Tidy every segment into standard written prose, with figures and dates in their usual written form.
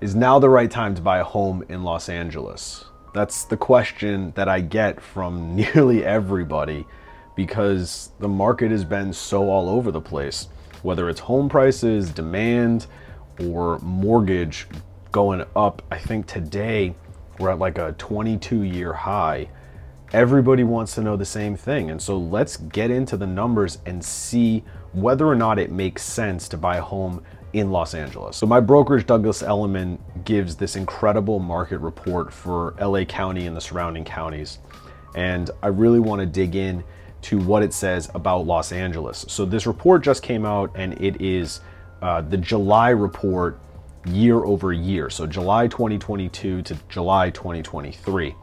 Is now the right time to buy a home in Los Angeles? That's the question that I get from nearly everybody because the market has been so all over the place. Whether it's home prices, demand, or mortgage going up. I think today we're at like a 22-year high. Everybody wants to know the same thing. And so let's get into the numbers and see whether or not it makes sense to buy a home in Los Angeles. So my brokerage, Douglas Elliman, gives this incredible market report for LA County and the surrounding counties. And I really want to dig in to what it says about Los Angeles. So this report just came out, and it is the July report year over year. So July 2022 to July 2023.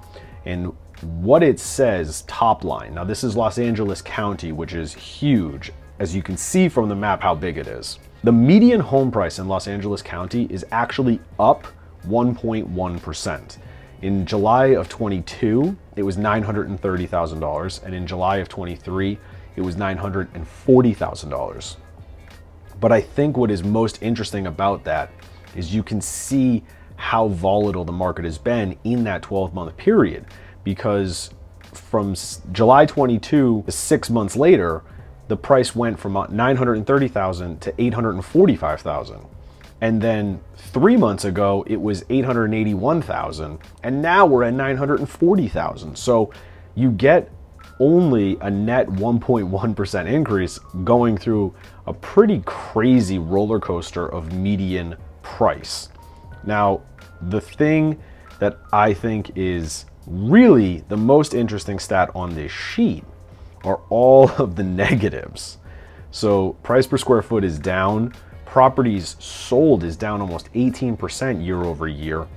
And what it says, top line. Now this is Los Angeles County, which is huge. As you can see from the map how big it is. The median home price in Los Angeles County is actually up 1.1%. In July of 22, it was $930,000, and in July of 23, it was $940,000. But I think what is most interesting about that is you can see how volatile the market has been in that 12-month period, because from July 22 to 6 months later, the price went from $930,000 to $845,000. And then 3 months ago, it was $881,000. And now we're at $940,000. So you get only a net 1.1% increase going through a pretty crazy roller coaster of median price. Now, the thing that I think is really the most interesting stat on this sheet are all of the negatives. So price per square foot is down. Properties sold is down almost 18% year over year.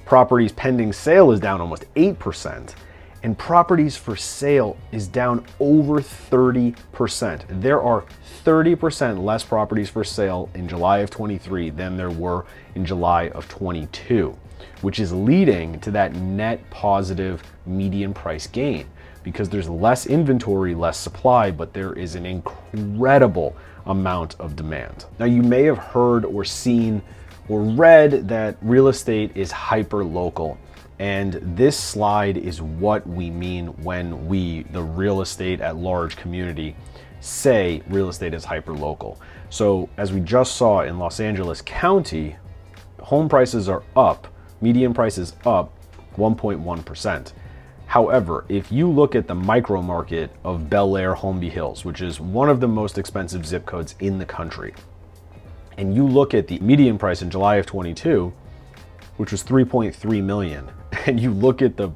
Properties pending sale is down almost 8%. And properties for sale is down over 30%. There are 30% less properties for sale in July of 23 than there were in July of 22, which is leading to that net positive median price gain. Because there's less inventory, less supply, but there is an incredible amount of demand. Now, you may have heard or seen or read that real estate is hyper-local. And this slide is what we mean when we, the real estate at large community, say real estate is hyper-local. So as we just saw in Los Angeles County, home prices are up, median prices up 1.1%. However, if you look at the micro market of Bel Air, Beverly Hills, which is one of the most expensive zip codes in the country, and you look at the median price in July of 22, which was 3.3 million, and you look at the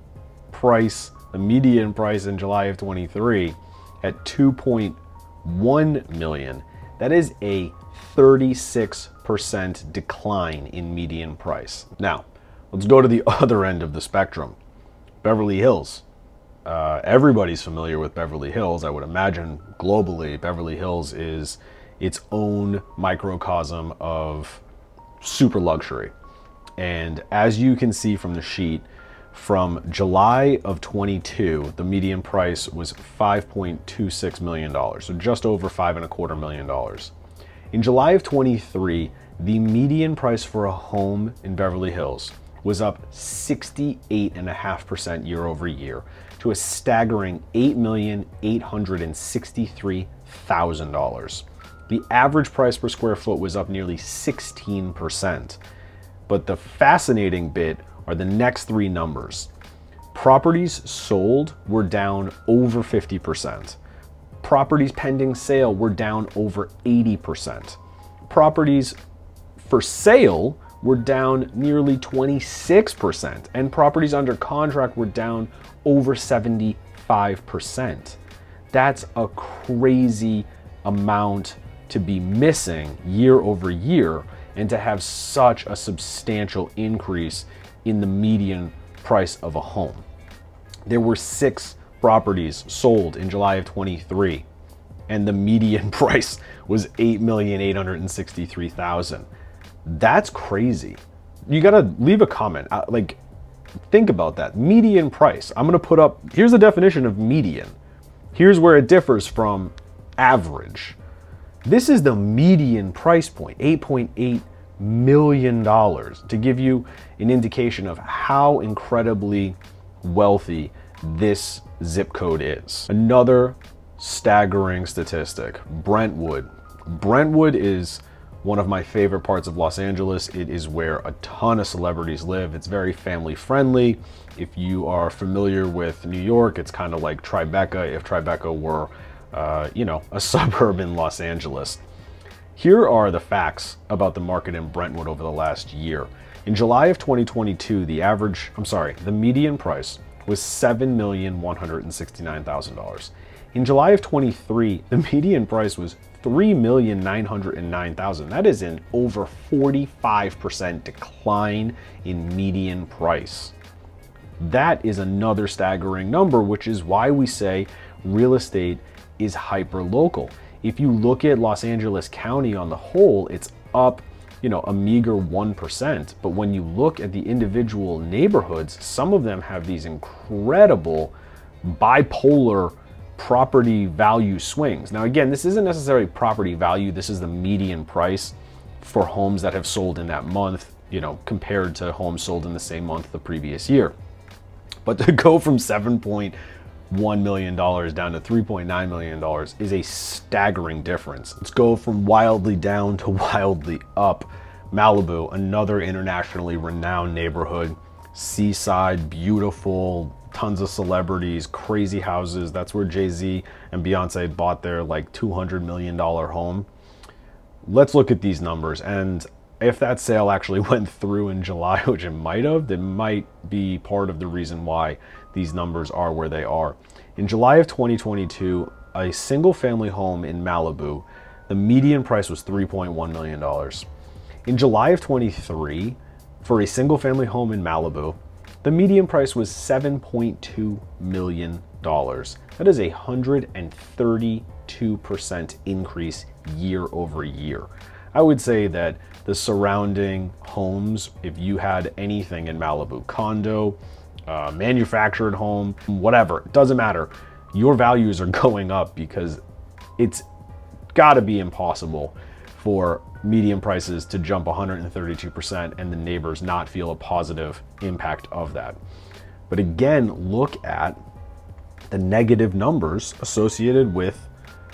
price, the median price in July of 23 at 2.1 million, that is a 36% decline in median price. Now, let's go to the other end of the spectrum. Beverly Hills. Everybody's familiar with Beverly Hills. I would imagine globally, Beverly Hills is its own microcosm of super luxury. And as you can see from the sheet, from July of 22, the median price was $5.26 million, so just over $5.25 million. In July of 23, the median price for a home in Beverly Hills was up 68.5% year over year to a staggering $8,863,000. The average price per square foot was up nearly 16%. But the fascinating bit are the next three numbers. Properties sold were down over 50%. Properties pending sale were down over 80%. Properties for sale were down nearly 26%, and properties under contract were down over 75%. That's a crazy amount to be missing year over year, and to have such a substantial increase in the median price of a home. There were 6 properties sold in July of 23, and the median price was $8,863,000. That's crazy. You gotta leave a comment. Like, think about that. Median price. I'm gonna put up, here's the definition of median. Here's where it differs from average. This is the median price point, $8.8 million, to give you an indication of how incredibly wealthy this zip code is. Another staggering statistic, Brentwood. Brentwood is one of my favorite parts of Los Angeles. It is where a ton of celebrities live. It's very family friendly. If you are familiar with New York, it's kind of like Tribeca if Tribeca were, you know, a suburb in Los Angeles. Here are the facts about the market in Brentwood over the last year. In July of 2022, the median price was $7,169,000. In July of 23, the median price was $3,909,000. That is an over 45% decline in median price. That is another staggering number, which is why we say real estate is hyper local. If you look at Los Angeles County on the whole, it's up, you know, a meager 1%. But when you look at the individual neighborhoods, some of them have these incredible bipolar property value swings. Now, again, this isn't necessarily property value. This is the median price for homes that have sold in that month, you know, compared to homes sold in the same month the previous year. But to go from $7.1 million down to $3.9 million is a staggering difference. Let's go from wildly down to wildly up. Malibu, another internationally renowned neighborhood, seaside, beautiful, tons of celebrities, crazy houses. That's where Jay-Z and Beyonce bought their like $200 million home. Let's look at these numbers. And if that sale actually went through in July, which it might have, that might be part of the reason why these numbers are where they are. In July of 2022, a single family home in Malibu, the median price was $3.1 million. In July of 23, for a single family home in Malibu, the median price was $7.2 million. That is a 132% increase year over year. I would say that the surrounding homes, if you had anything in Malibu, condo, manufactured home, whatever, it doesn't matter. Your values are going up because it's got to be impossible for median prices to jump 132% and the neighbors not feel a positive impact of that. But again, look at the negative numbers associated with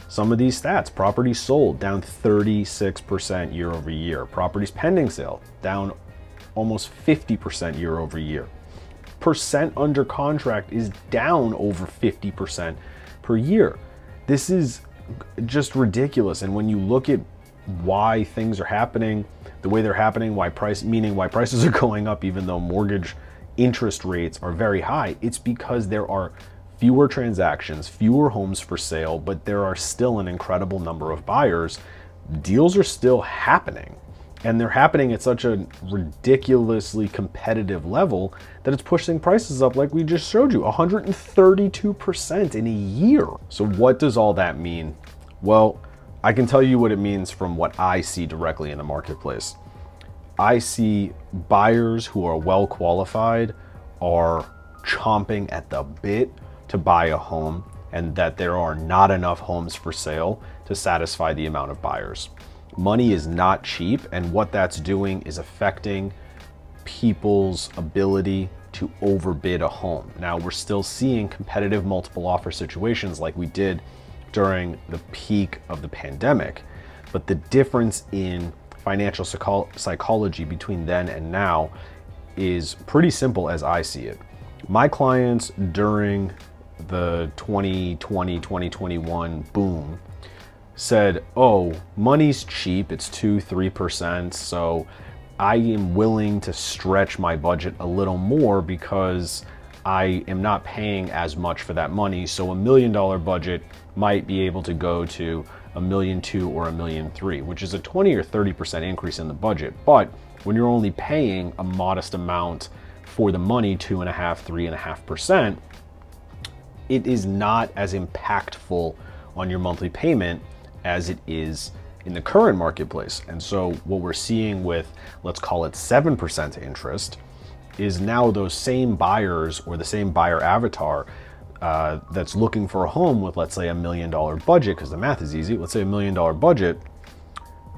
some of these stats. Properties sold down 36% year over year. Properties pending sale down almost 50% year over year. Percent under contract is down over 50% per year. This is just ridiculous. And when you look at why things are happening the way they're happening, why prices are going up even though mortgage interest rates are very high, it's because there are fewer transactions, fewer homes for sale, but there are still an incredible number of buyers. Deals are still happening, and they're happening at such a ridiculously competitive level that it's pushing prices up, like we just showed you, 132% in a year. So what does all that mean? Well, I can tell you what it means from what I see directly in the marketplace. I see buyers who are well qualified are chomping at the bit to buy a home, and that there are not enough homes for sale to satisfy the amount of buyers. Money is not cheap, and what that's doing is affecting people's ability to overbid a home. Now, we're still seeing competitive multiple offer situations like we did during the peak of the pandemic, but the difference in financial psychology between then and now is pretty simple as I see it. My clients during the 2020, 2021 boom said, oh, money's cheap, it's 2-3%, so I am willing to stretch my budget a little more because I am not paying as much for that money. So $1 million budget might be able to go to $1.2 million or $1.3 million, which is a 20 or 30% increase in the budget. But when you're only paying a modest amount for the money, 2.5-3.5%, it is not as impactful on your monthly payment as it is in the current marketplace. And so what we're seeing with, let's call it 7% interest, is now those same buyers or the same buyer avatar that's looking for a home with, let's say, $1 million budget, because the math is easy, let's say $1 million budget,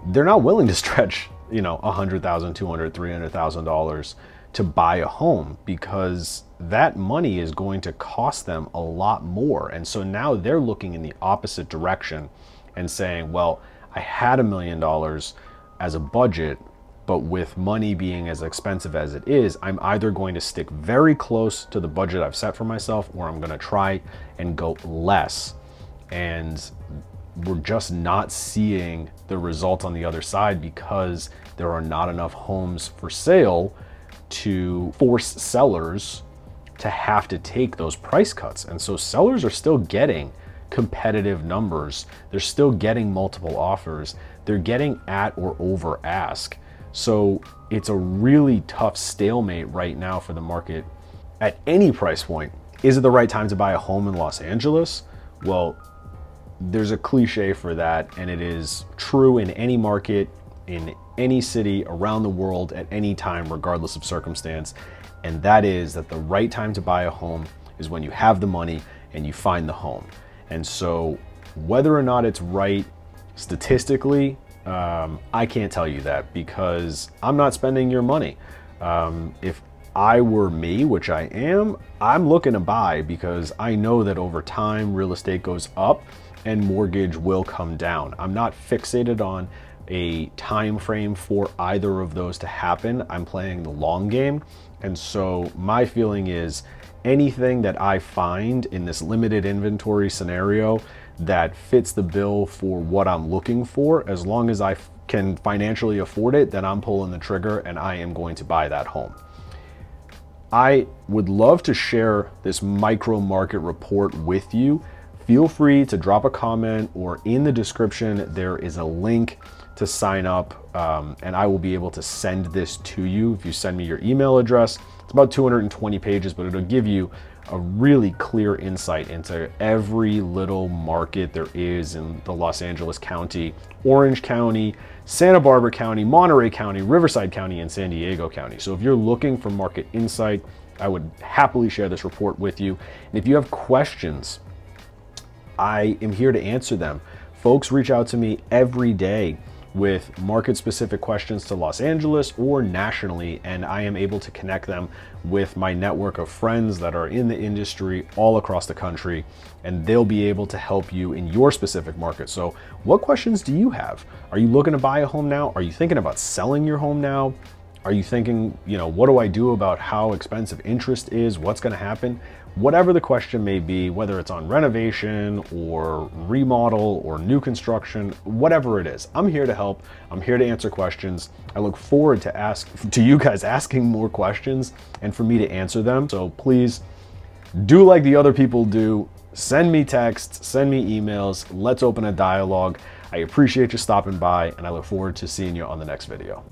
they're not willing to stretch you know, $100,000, $200,000, $300,000 to buy a home, because that money is going to cost them a lot more. And so now they're looking in the opposite direction and saying, well, I had $1 million as a budget, but with money being as expensive as it is, I'm either going to stick very close to the budget I've set for myself, or I'm going to try and go less. And we're just not seeing the result on the other side, because there are not enough homes for sale to force sellers to have to take those price cuts. And so sellers are still getting competitive numbers. They're still getting multiple offers. They're getting at or over ask. So it's a really tough stalemate right now for the market at any price point. Is it the right time to buy a home in Los Angeles? Well, there's a cliche for that, and it is true in any market, in any city around the world at any time, regardless of circumstance. And that is that the right time to buy a home is when you have the money and you find the home. And so whether or not it's right statistically, I can't tell you that, because I'm not spending your money. If I were me, which I am, I'm looking to buy, because I know that over time real estate goes up and mortgage will come down. I'm not fixated on a time frame for either of those to happen. I'm playing the long game. And so my feeling is anything that I find in this limited inventory scenario that fits the bill for what I'm looking for, as long as I can financially afford it, then I'm pulling the trigger and I am going to buy that home. I would love to share this micro market report with you. Feel free to drop a comment, or in the description there is a link to sign up, and I will be able to send this to you if you send me your email address. It's about 220 pages, but it'll give you a really clear insight into every little market there is in the Los Angeles County, Orange County, Santa Barbara County, Monterey County, Riverside County, and San Diego County. So if you're looking for market insight, I would happily share this report with you. And if you have questions, I am here to answer them. Folks reach out to me every day with market-specific questions to Los Angeles or nationally, and I am able to connect them with my network of friends that are in the industry all across the country, and they'll be able to help you in your specific market. So what questions do you have? Are you looking to buy a home now? Are you thinking about selling your home now? Are you thinking, you know, what do I do about how expensive interest is? What's going to happen? Whatever the question may be, whether it's on renovation or remodel or new construction, whatever it is, I'm here to help. I'm here to answer questions. I look forward to you guys asking more questions and for me to answer them. So please do like the other people do. Send me texts, send me emails. Let's open a dialogue. I appreciate you stopping by, and I look forward to seeing you on the next video.